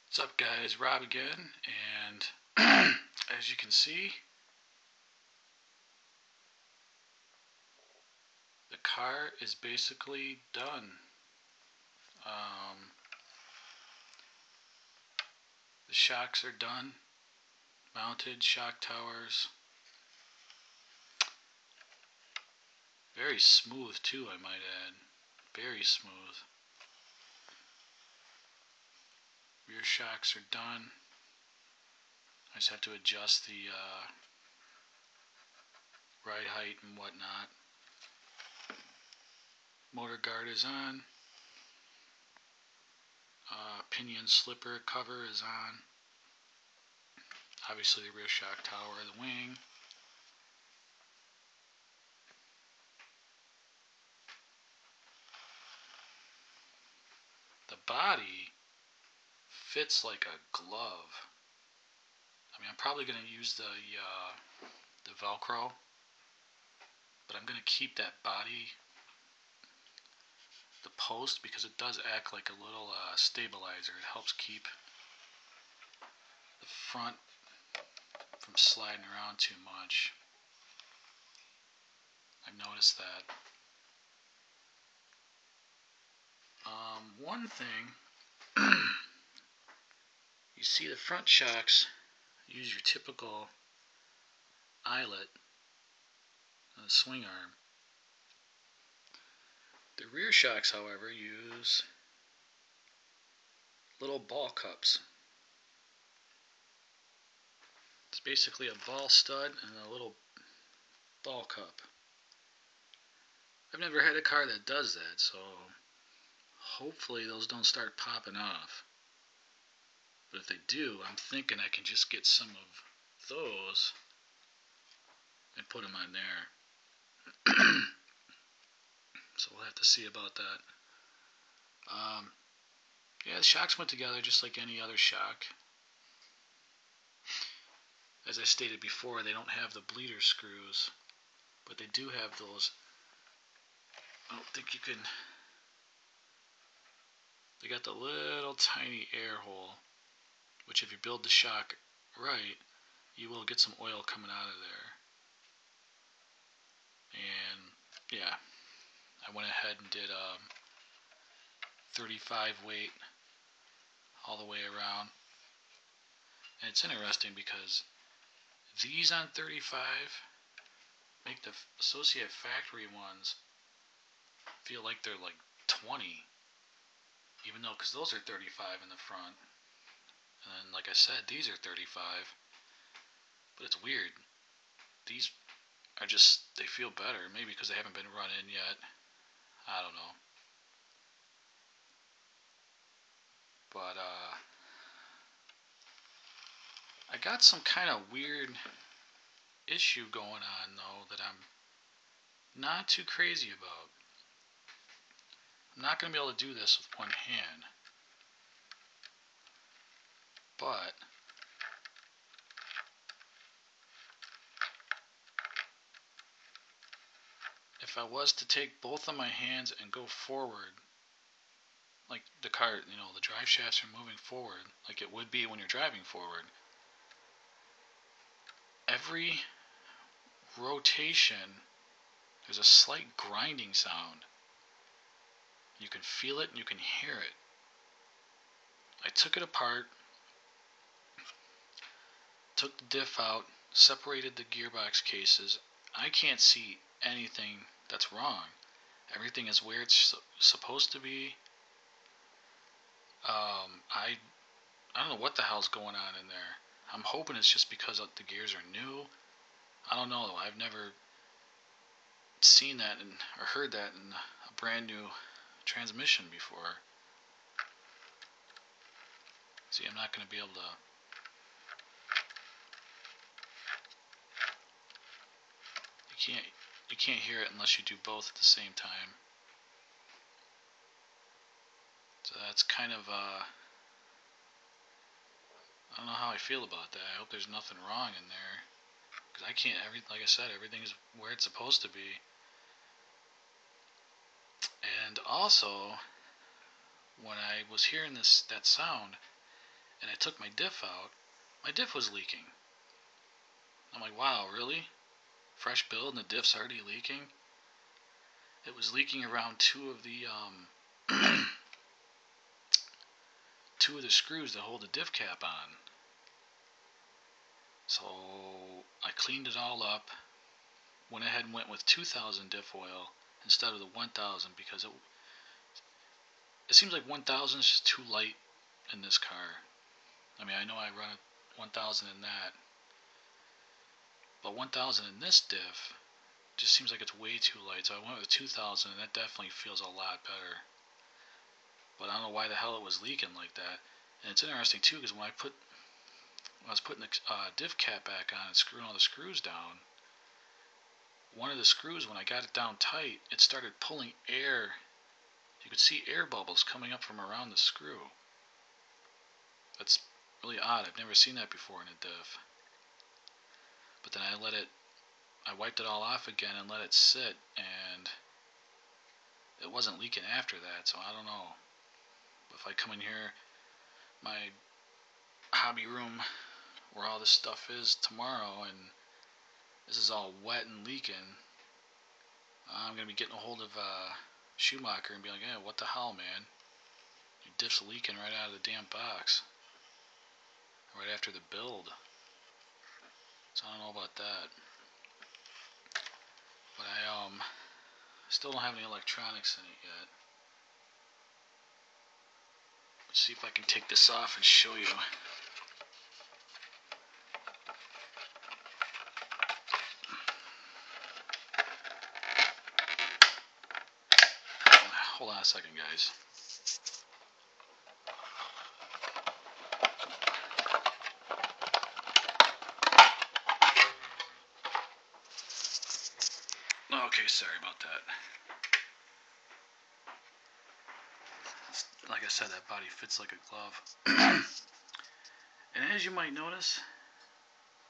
What's up, guys? Rob again, and as you can see, the car is basically done. The shocks are done, mounted shock towers. Very smooth too, I might add. Very smooth. Rear shocks are done. I just have to adjust the ride height and whatnot. Motor guard is on. Pinion slipper cover is on. Obviously the rear shock tower, the wing. The body fits like a glove. I mean, I'm probably going to use the Velcro, but I'm going to keep that body, the post, because it does act like a little stabilizer. It helps keep the front from sliding around too much. I've noticed that. One thing, you see the front shocks use your typical eyelet on the swing arm. The rear shocks, however, use little ball cups. It's basically a ball stud and a little ball cup. I've never had a car that does that, so hopefully those don't start popping off. But if they do, I'm thinking I can just get some of those and put them on there. So we'll have to see about that. Yeah, the shocks went together just like any other shock. As I stated before, they don't have the bleeder screws, but they do have those. I don't think you can. They got the little tiny air hole, which if you build the shock right, you will get some oil coming out of there. And yeah, I went ahead and did 35 weight all the way around. And it's interesting because these on 35 make the Associated Factory ones feel like they're like 20, even though, because those are 35 in the front, and then like I said, these are 35. But it's weird, these are just, they feel better, maybe because they haven't been run in yet, I don't know. But I got some kind of weird issue going on though that I'm not too crazy about. I'm not going to be able to do this with one hand, but if I was to take both of my hands and go forward, like the car, the drive shafts are moving forward, like it would be when you're driving forward, every rotation there's a slight grinding sound. You can feel it and you can hear it. I took it apart, took the diff out, separated the gearbox cases. I can't see anything that's wrong. Everything is where it's supposed to be. I don't know what the hell's going on in there. I'm hoping it's just because the gears are new. I don't know though. I've never seen that or heard that in a brand new transmission before. See, I'm not going to be able to. You can't hear it unless you do both at the same time. So that's kind of I don't know how I feel about that. I hope there's nothing wrong in there, because I can't. Like I said, everything is where it's supposed to be. And also, when I was hearing that sound, and I took my diff out, my diff was leaking. I'm like, wow, really? Fresh build and the diff's already leaking? It was leaking around two of the screws that hold the diff cap on. So I cleaned it all up, went ahead and went with 2000 diff oil instead of the 1000 because it seems like 1000 is just too light in this car. I mean, I know I run a 1000 in that, but 1000 in this diff just seems like it's way too light. So I went with 2000, and that definitely feels a lot better. But I don't know why the hell it was leaking like that. And it's interesting too, because when I was putting the diff cap back on and screwing all the screws down, one of the screws, when I got it down tight, it started pulling air. You could see air bubbles coming up from around the screw. That's really odd. I've never seen that before in a diff. But then I wiped it all off again and let it sit, and it wasn't leaking after that, so I don't know. If I come in here, my hobby room where all this stuff is tomorrow, and this is all wet and leaking, I'm going to be getting a hold of Schumacher and be like, hey, what the hell, man? Your diff's leaking right out of the damn box. Right after the build. So I don't know about that. But I still don't have any electronics in it yet. Let's see if I can take this off and show you. Hold on a second, guys. Okay, sorry about that. Like I said, that body fits like a glove. And as you might notice,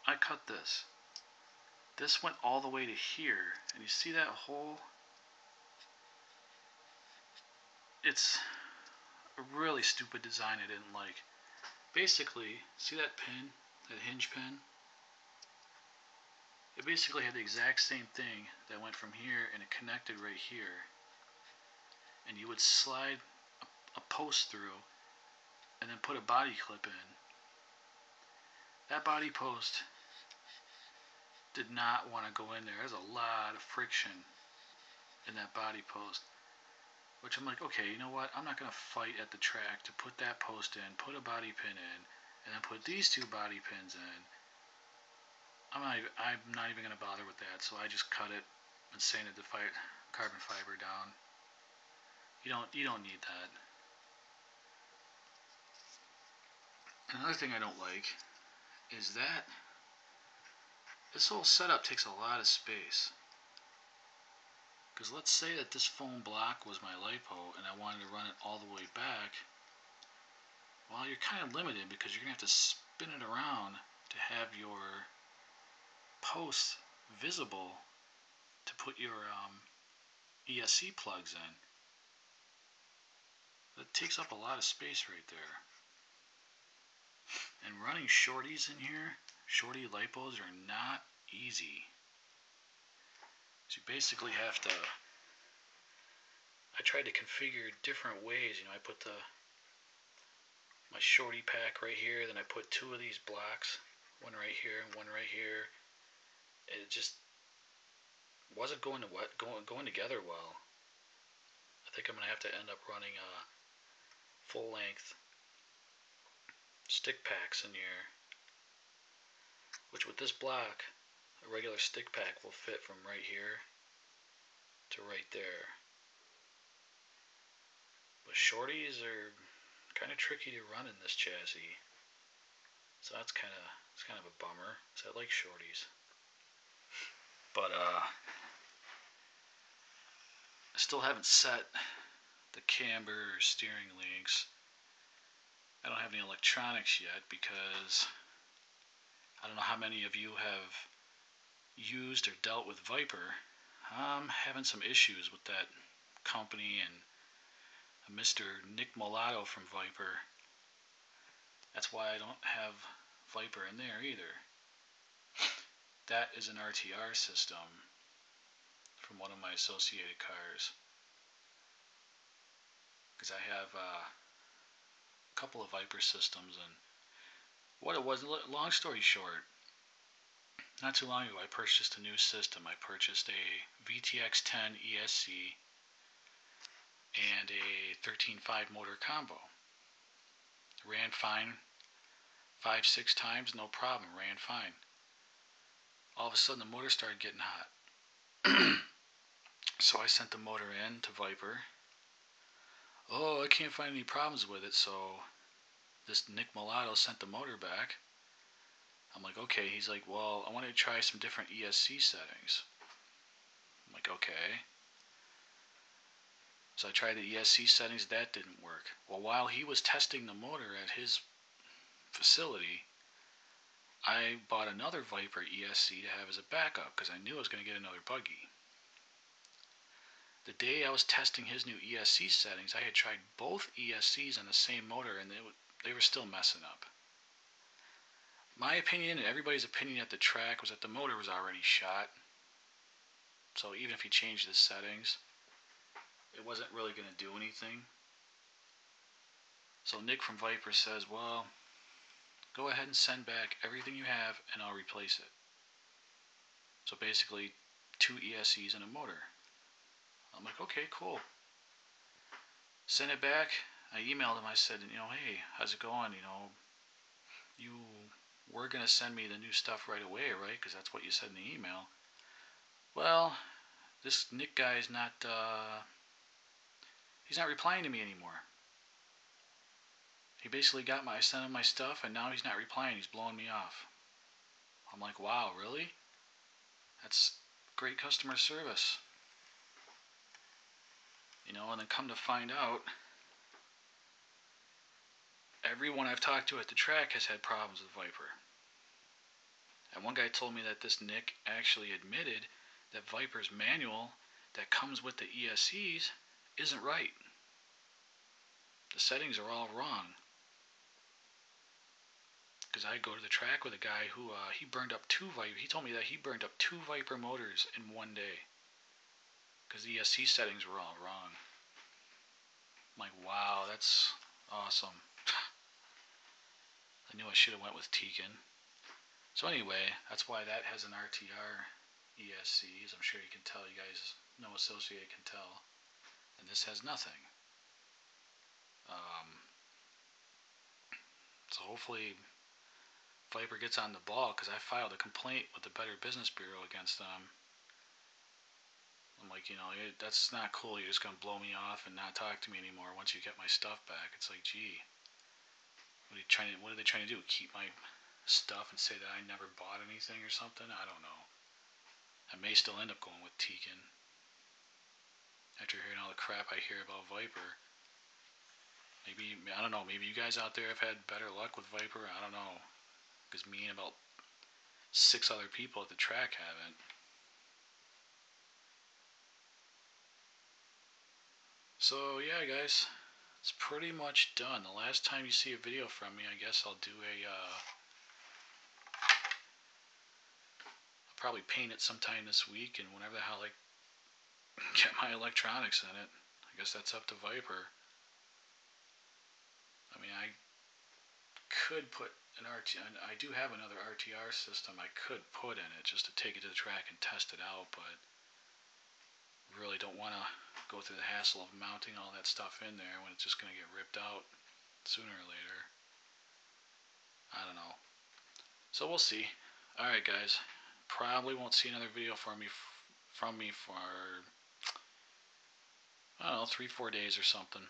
I cut this. This went all the way to here, and you see that hole? It's a really stupid design I didn't like. Basically, see that pin, that hinge pin? It basically had the exact same thing that went from here and it connected right here. And you would slide a post through and then put a body clip in. That body post did not want to go in there. There's a lot of friction in that body post. Which I'm like, okay, you know what? I'm not going to fight at the track to put that post in, put a body pin in, and then put these two body pins in. I'm not even going to bother with that, so I just cut it and sanded the carbon fiber down. You don't need that. Another thing I don't like is that this whole setup takes a lot of space. Because let's say that this foam block was my lipo and I wanted to run it all the way back. Well, you're kind of limited because you're going to have to spin it around to have your posts visible to put your ESC plugs in. That takes up a lot of space right there. And running shorties in here, shorty lipos, are not easy. So you basically have to, I tried to configure different ways. You know, I put my shorty pack right here, then I put two of these blocks, one right here and one right here. It just wasn't going together well. I think I'm going to have to end up running full length stick packs in here, which with this block, a regular stick pack will fit from right here to right there. But shorties are kind of tricky to run in this chassis, so it's kind of a bummer. So I like shorties, but I still haven't set the camber or steering links. I don't have any electronics yet because I don't know how many of you have used or dealt with Viper. I'm having some issues with that company and Mr. Nick Mulatto from Viper. That's why I don't have Viper in there either. That is an RTR system from one of my associated cars. Because I have a couple of Viper systems, and what it was, long story short, not too long ago I purchased a new system. I purchased a VTX 10 ESC and a 13.5 motor combo. Ran fine 5-6 times, no problem, ran fine. All of a sudden the motor started getting hot. So I sent the motor in to Viper. Oh, I can't find any problems with it, so this Nick Mulatto sent the motor back. I'm like, okay. He's like, well, I want to try some different ESC settings. I'm like, okay. So I tried the ESC settings, that didn't work. Well, while he was testing the motor at his facility, I bought another Viper ESC to have as a backup because I knew I was going to get another buggy. The day I was testing his new ESC settings, I had tried both ESCs on the same motor and they were still messing up. My opinion and everybody's opinion at the track was that the motor was already shot. So even if he changed the settings, it wasn't really going to do anything. So Nick from Viper says, well, go ahead and send back everything you have and I'll replace it. So basically 2 ESCs and a motor. I'm like, okay, cool. Sent it back. I emailed him. I said, hey, how's it going? You were going to send me the new stuff right away, right? Because that's what you said in the email. Well, this Nick guy is not, he's not replying to me anymore. He basically I sent him my stuff and now he's not replying. He's blowing me off. I'm like, wow, really? That's great customer service. And then come to find out, everyone I've talked to at the track has had problems with Viper. And one guy told me that this Nick actually admitted that Viper's manual that comes with the ESCs isn't right. The settings are all wrong. Because I go to the track with a guy who he burned up 2 Viper. He told me that he burned up 2 Viper motors in one day because the ESC settings were all wrong. I'm like, wow, that's awesome. I knew I should have went with Tegan. So anyway, that's why that has an RTR ESC, as I'm sure you can tell. You guys know Associated can tell. And this has nothing. So hopefully Viper gets on the ball, because I filed a complaint with the Better Business Bureau against them. I'm like, that's not cool. You're just going to blow me off and not talk to me anymore once you get my stuff back. It's like, gee, what are they trying to do? Keep my stuff and say that I never bought anything or something? I don't know. I may still end up going with Tegan. After hearing all the crap I hear about Viper. Maybe, I don't know, maybe you guys out there have had better luck with Viper. I don't know. Because me and about 6 other people at the track haven't. So yeah, guys, it's pretty much done. The last time you see a video from me, I guess I'll do I'll probably paint it sometime this week, and whenever the hell I get my electronics in it, I guess that's up to Viper. I mean, I could put an I do have another RTR system I could put in it just to take it to the track and test it out, but really don't want to go through the hassle of mounting all that stuff in there when it's just going to get ripped out sooner or later. I don't know. So we'll see. Alright guys, probably won't see another video from me for, I don't know, 3-4 days or something.